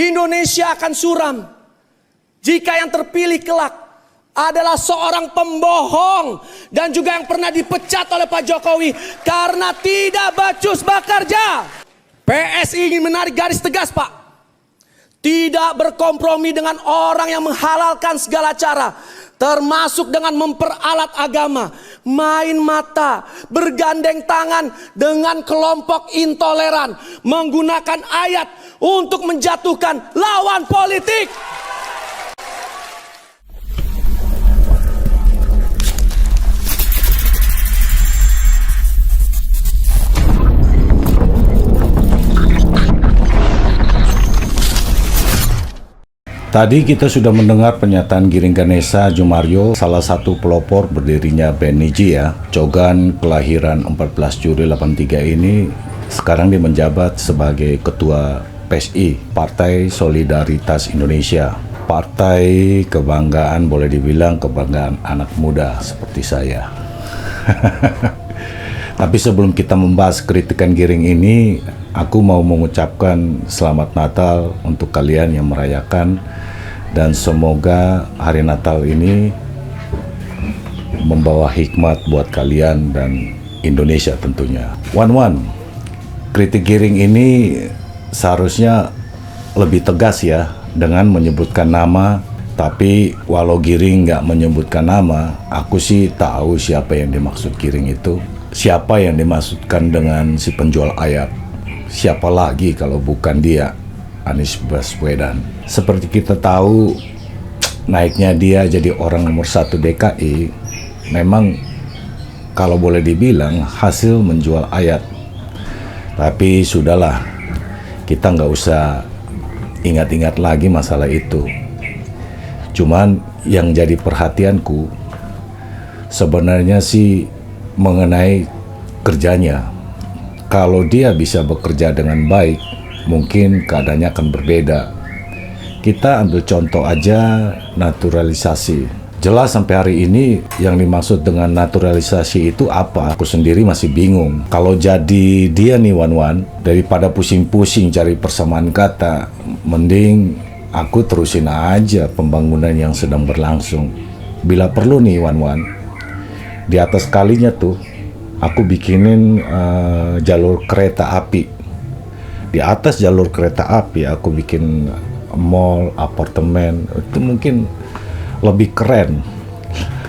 Indonesia akan suram jika yang terpilih kelak adalah seorang pembohong dan juga yang pernah dipecat oleh Pak Jokowi karena tidak becus bekerja. PSI ingin menarik garis tegas, Pak. Tidak berkompromi dengan orang yang menghalalkan segala cara, termasuk dengan memperalat agama, main mata, bergandeng tangan dengan kelompok intoleran, menggunakan ayat untuk menjatuhkan lawan politik. Tadi kita sudah mendengar pernyataan Giring Ganesha Djomario, salah satu pelopor berdirinya band Niji ya. Cogan kelahiran 14 Juli 83 ini sekarang dia menjabat sebagai Ketua PSI, Partai Solidaritas Indonesia. Partai kebanggaan, boleh dibilang kebanggaan anak muda seperti saya. Tapi sebelum kita membahas kritikan Giring ini, aku mau mengucapkan selamat Natal untuk kalian yang merayakan, dan semoga hari Natal ini membawa hikmat buat kalian dan Indonesia tentunya. Wan, kritik Giring ini seharusnya lebih tegas ya, dengan menyebutkan nama. Tapi walau Giring nggak menyebutkan nama, aku sih tahu siapa yang dimaksud Giring itu. Siapa yang dimaksudkan dengan si penjual ayat? Siapa lagi kalau bukan dia, Anies Baswedan. Seperti kita tahu, naiknya dia jadi orang nomor 1 DKI memang kalau boleh dibilang hasil menjual ayat. Tapi sudahlah, kita nggak usah ingat-ingat lagi masalah itu. Cuman yang jadi perhatianku sebenarnya sih mengenai kerjanya. Kalau dia bisa bekerja dengan baik, mungkin keadaannya akan berbeda. Kita ambil contoh aja naturalisasi. Jelas sampai hari ini yang dimaksud dengan naturalisasi itu apa? Aku sendiri masih bingung. Kalau jadi dia nih Wan, daripada pusing-pusing cari persamaan kata, mending aku terusin aja pembangunan yang sedang berlangsung. Bila perlu nih Wan, di atas kalinya tuh aku bikinin jalur kereta api. Di atas jalur kereta api aku bikin mall, apartemen. Itu mungkin lebih keren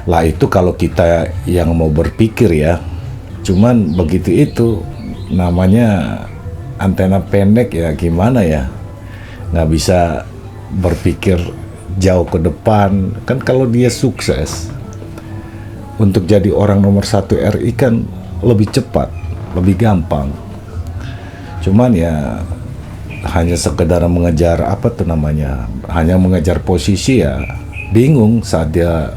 lah itu kalau kita yang mau berpikir ya. Cuman begitu itu namanya antena pendek ya, gimana ya, nggak bisa berpikir jauh ke depan. Kan kalau dia sukses untuk jadi orang nomor 1 RI kan lebih cepat, lebih gampang. Cuman ya hanya sekedar mengejar apa tuh namanya, hanya mengejar posisi ya, bingung saat dia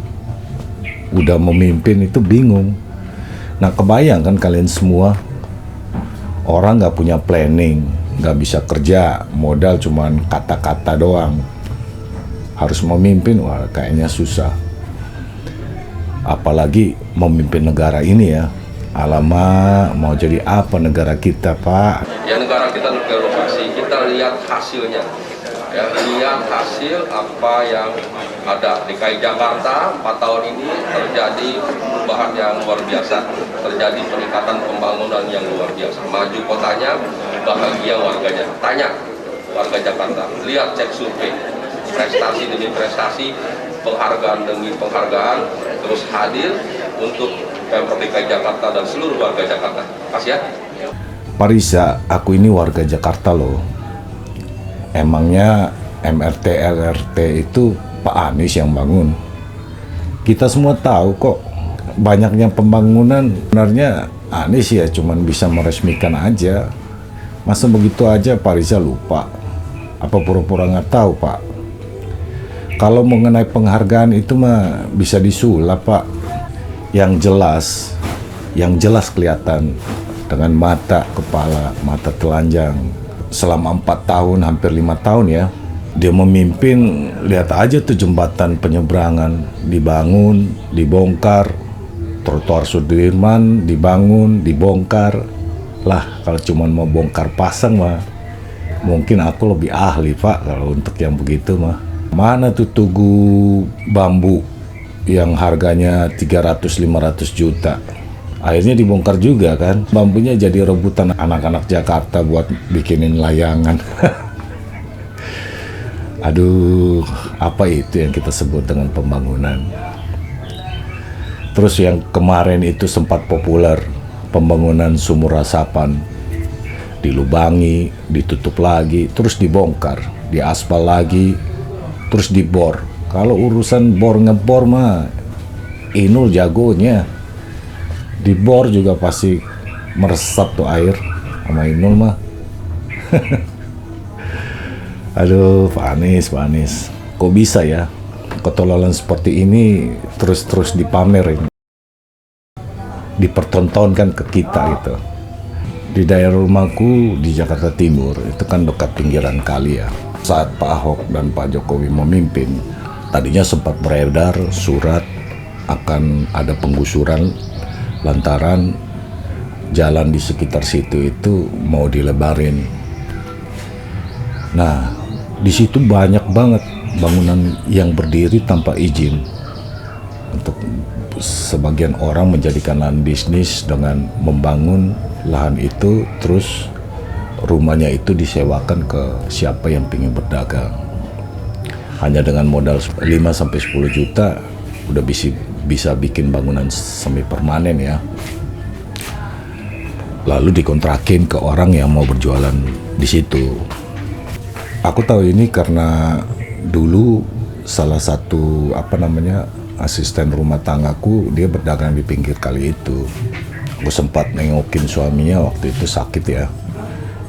udah memimpin itu bingung. Nah kebayang kan kalian semua, orang nggak punya planning, nggak bisa kerja, modal cuman kata-kata doang. Harus memimpin, wah kayaknya susah. Apalagi memimpin negara ini ya. Alamak, mau jadi apa negara kita, Pak? Ya negara kita berlokasi, kita lihat hasilnya. Ya, lihat hasil apa yang ada. DKI Jakarta 4 tahun ini terjadi perubahan yang luar biasa, terjadi peningkatan pembangunan yang luar biasa. Maju kotanya, bahagia warganya. Tanya warga Jakarta, lihat cek survei, prestasi demi prestasi, penghargaan demi penghargaan, terus hadir untuk Pemprov DKI Jakarta dan seluruh warga Jakarta. Kasih ya. Pak Riza, aku ini warga Jakarta loh. Emangnya MRT LRT itu Pak Anies yang bangun? Kita semua tahu kok, banyaknya pembangunan sebenarnya Anies ya cuman bisa meresmikan aja. Masa begitu aja Pak Riza lupa? Apa pura-pura nggak tahu Pak? Kalau mengenai penghargaan itu mah bisa disulap Pak. Yang jelas kelihatan dengan mata kepala, mata telanjang. Selama 4 tahun, hampir 5 tahun ya, dia memimpin. Lihat aja tuh jembatan penyeberangan dibangun, dibongkar. Trotoar Sudirman dibangun, dibongkar. Lah kalau cuma mau bongkar pasang mah Mungkin aku lebih ahli Pak kalau untuk yang begitu mah. Mana tuh tugu bambu yang harganya 300-500 juta. Akhirnya dibongkar juga kan. Bambunya jadi rebutan anak-anak Jakarta buat bikinin layangan. Aduh, apa itu yang kita sebut dengan pembangunan? Terus yang kemarin itu sempat populer, pembangunan sumur resapan. Dilubangi, ditutup lagi, terus dibongkar, diaspal lagi, terus dibor. Kalau urusan bor ngebor mah Inul jagonya. Dibor juga pasti meresap tuh air sama Inul mah. Aduh, Pak Anies, kok bisa ya ketololan seperti ini terus dipamerin, dipertontonkan ke kita gitu. Di daerah rumahku di Jakarta Timur itu kan dekat pinggiran kali ya. Saat Pak Ahok dan Pak Jokowi memimpin, tadinya sempat beredar surat akan ada penggusuran lantaran jalan di sekitar situ itu mau dilebarin. Nah, di situ banyak banget bangunan yang berdiri tanpa izin. Untuk sebagian orang menjadikan lahan bisnis dengan membangun lahan itu, terus rumahnya itu disewakan ke siapa yang ingin berdagang. Hanya dengan modal 5-10 juta udah bisa bikin bangunan semi permanen ya. Lalu dikontrakin ke orang yang mau berjualan di situ. Aku tahu ini karena dulu salah satu asisten rumah tanggaku dia berdagang di pinggir kali itu. Aku sempat nengokin suaminya waktu itu sakit ya.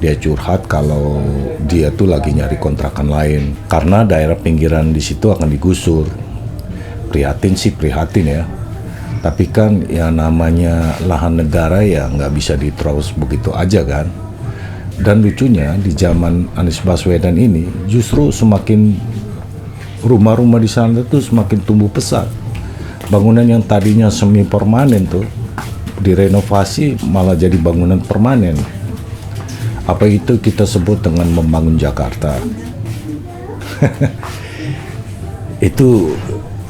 Dia curhat kalau dia tuh lagi nyari kontrakan lain karena daerah pinggiran di situ akan digusur. Prihatin ya. Tapi kan ya namanya lahan negara ya nggak bisa diterus begitu aja kan. Dan lucunya di zaman Anies Baswedan ini justru semakin rumah-rumah di sana tuh semakin tumbuh pesat. Bangunan yang tadinya semi permanen tuh direnovasi malah jadi bangunan permanen. Apa itu kita sebut dengan membangun Jakarta? Itu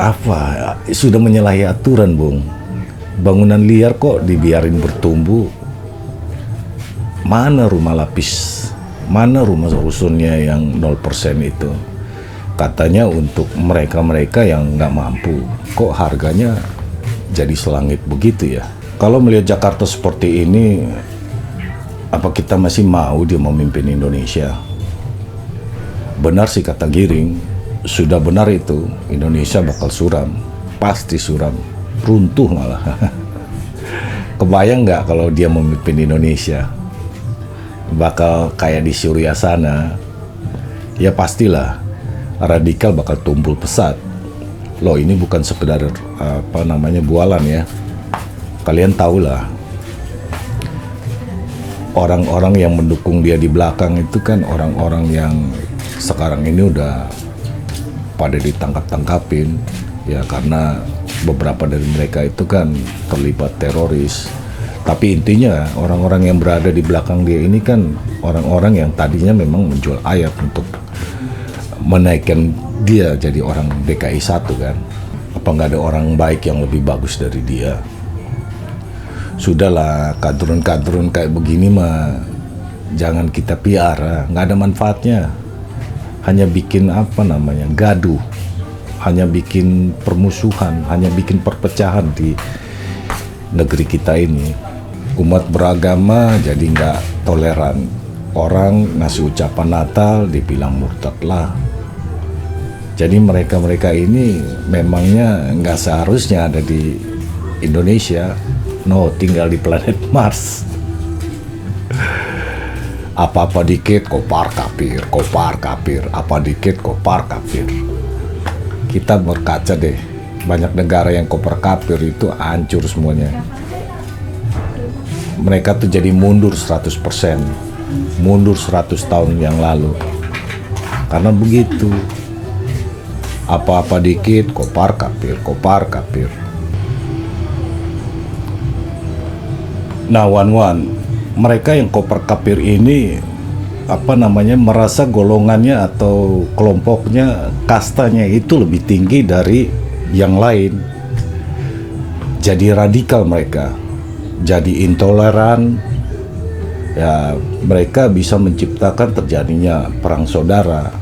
apa? Sudah menyalahi aturan, Bung. Bangunan liar kok dibiarin bertumbuh. Mana rumah lapis? Mana rumah rusunnya yang 0% itu? Katanya untuk mereka-mereka yang nggak mampu. Kok harganya jadi selangit begitu ya? Kalau melihat Jakarta seperti ini, apa kita masih mau dia memimpin Indonesia? Benar sih kata Giring, sudah benar itu, Indonesia bakal suram. Pasti suram, runtuh malah. Kebayang nggak kalau dia memimpin Indonesia? Bakal kayak di Suriah sana. Ya pastilah, radikal bakal tumpul pesat. Loh, ini bukan sekedar bualan ya. Kalian tahulah, orang-orang yang mendukung dia di belakang itu kan orang-orang yang sekarang ini udah pada ditangkap-tangkapin ya, karena beberapa dari mereka itu kan terlibat teroris. Tapi intinya orang-orang yang berada di belakang dia ini kan orang-orang yang tadinya memang menjual ayat untuk menaikkan dia jadi orang DKI 1 kan. Apa nggak ada orang baik yang lebih bagus dari dia? Sudahlah, kadrun-kadrun kayak begini mah jangan kita piara, nggak ada manfaatnya. Hanya bikin gaduh, hanya bikin permusuhan, hanya bikin perpecahan di negeri kita ini. Umat beragama jadi nggak toleran. Orang ngasih ucapan Natal dibilang murtad lah. Jadi mereka-mereka ini memangnya nggak seharusnya ada di Indonesia. No, tinggal di planet Mars. Apa-apa dikit kopar kafir. Apa dikit kopar kafir. Kita berkaca deh, banyak negara yang kopar kafir itu hancur semuanya. Mereka tuh jadi mundur 100%. Mundur 100 tahun yang lalu. Karena begitu. Apa-apa dikit kopar kafir. Nah, mereka yang koper kafir ini merasa golongannya atau kelompoknya, kastanya itu lebih tinggi dari yang lain. Jadi radikal mereka, jadi intoleran. Ya, mereka bisa menciptakan terjadinya perang saudara.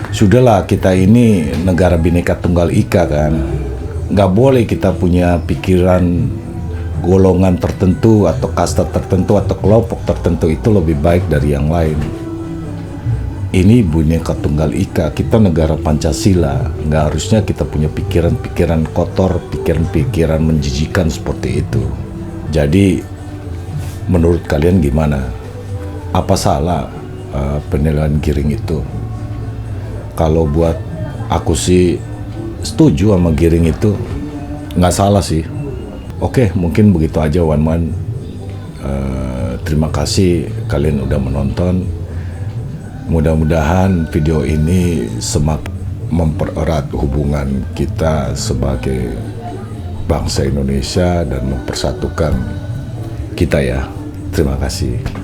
Sudahlah, kita ini negara Bhinneka Tunggal Ika kan. Nggak boleh kita punya pikiran golongan tertentu atau kasta tertentu atau kelompok tertentu itu lebih baik dari yang lain. Ini Bhinneka Tunggal Ika, kita negara Pancasila. Nggak harusnya kita punya pikiran-pikiran kotor, pikiran-pikiran menjijikan seperti itu. Jadi menurut kalian gimana? Apa salah penilaian Giring itu? Kalau buat aku sih setuju sama Giring itu, nggak salah sih. Oke, mungkin begitu aja One Man. Terima kasih kalian udah menonton. Mudah-mudahan video ini semakin mempererat hubungan kita sebagai bangsa Indonesia dan mempersatukan kita ya. Terima kasih.